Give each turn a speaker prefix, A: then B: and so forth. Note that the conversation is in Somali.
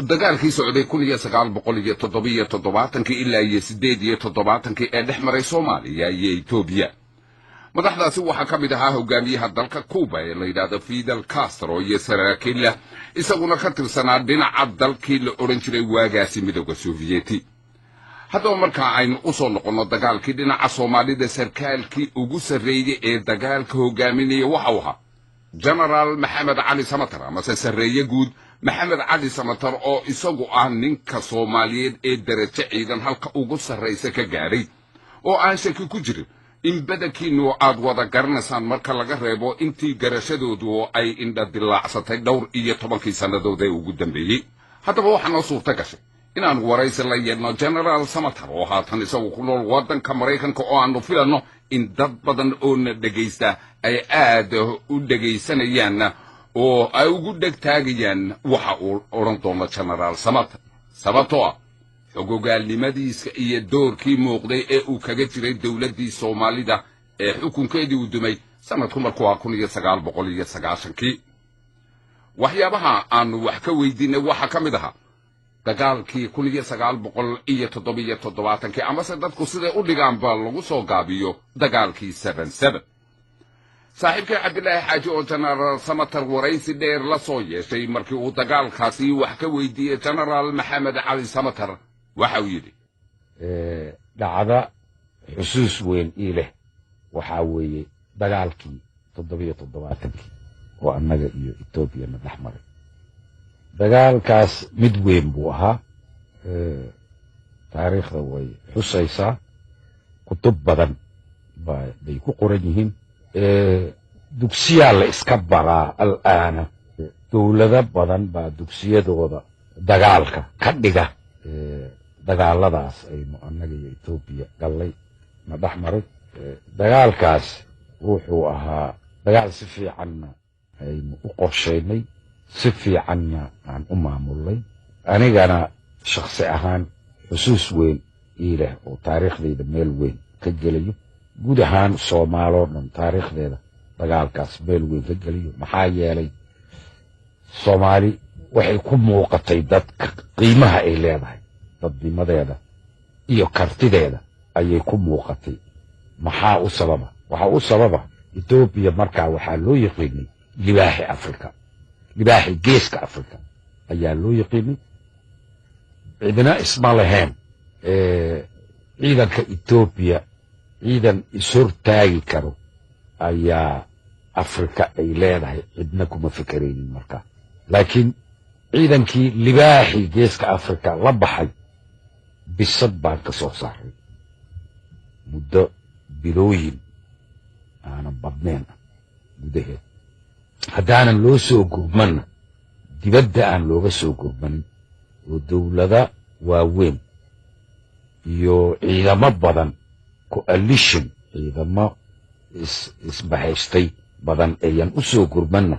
A: dagaalkii socday 1977 ilaa 1978 ee dhex maray Soomaaliya iyo Itoobiya. madaxdaasi waxaa ka mid ahaa hogaamiyaha dalka Cuba ee la yiraahdo Fidel Castro iyo saraakiil isaguna ka tirsanaa dhinaca dalkii la oran jiray waagaasi midowga Soviyeeti. haddaba marka aynu u soo noqono dagaalkii dhinaca Soomaalida sarkaalkii ugu sarreeyay ee dagaalka hogaaminaya waxa uu ahaa General Maxamed Cali Samatar ama sarreeye guud Maxamed Cali Samatar oo isagu ah ninka Soomaaliyeed ee darajo ciidan halka ugu sarreysa ka gaaray oo aan shaki ku jirin in badankiinu aad wada garanaysaan marka laga reebo intii garashadoodu ay indha dilaacsatay dhowr iyo 10 sannadood ee ugu dambeeyay. haddaba waxaa noo suurta gashay inaan waraysi la yeelno General Samatar oo haatan isagu ku nool waddanka Mareykanka oo aanu filanno in dad badan oo na dhagaysta ay aad u dhagaysanayaan oo ay ugu dhegtaagayaan waxa uu oran doono General Samatar sababtoo ah xogogaalnimadiisa iyo doorkii muuqday ee uu kaga jiray dawladdii Soomaalida ee xukunkeedii u dumay sanadku markuu 1990 waxyaabaha aanu wax ka weydiinay waxa ka mid ahaa dagaalkii 1977 ama se dadku siday u dhigaanba lagu soo gaabiyo dagaalkii 77. saaxiibkii Cabdilaahi Xaaji oo General Samatar waraysi dheer la soo yeeshay markii uu dagaalkaasi wax ka weydiiyay General Maxamed Cali Samatar waxa uu yidhi
B: dhacda xusuus weyn ii leh waxa weeye dagaalkii 77 oo annaga iyo Itoobiya na dhex maray. dagaalkaas mid weyn buu ahaa taariikhda way xusaysaa kutub badan bay ku qoran yihiin dugsiyaa la iska baraa al'aana dowlado badan baa dugsiyadooda dagaalka ka dhiga dagaaladaas aynu annaga iyo Itoobiya gallay na dhex maray. dagaalkaas wuxuu ahaa dagaal si fiicanna aynu u qorshaynay si fiicanna aan u maamulnay anigana shakhsi ahaan xusuus weyn ii leh oo taariikhdayda meel weyn ka gelayo guud ahaan Soomaaloo dhan taariikhdeeda dagaalkaas meel weyn ka gelayo maxaa yeelay Soomaali waxay ku muuqatay dadka qiimaha ay leedahay dadnimadeeda iyo kartideeda ayay ku muuqatay. maxaa u sababa waxa u sababa Itoobiya markaa waxaa loo yaqiinay libaaxi Afrika libaaxi geeska Afrika ayaa loo yaqiinay cidina isma lahayn ciidanka Itoobiya ciidan ishortaagi karo ayaa Afrika ay leedahay cidna kuma fikeraynin markaa laakiin ciidankii libaaxi geeska Afrika la baxay bisad baan ka soo saaray muddo bilooyin aanan badnayn gudaheed haddaanan loo soo gurmanna dibadda aan looga soo gurmanin oo dowlada waaweyn iyo ciidamo badan coalition ciidamo isbahaystay badan ayan u soo gurmanna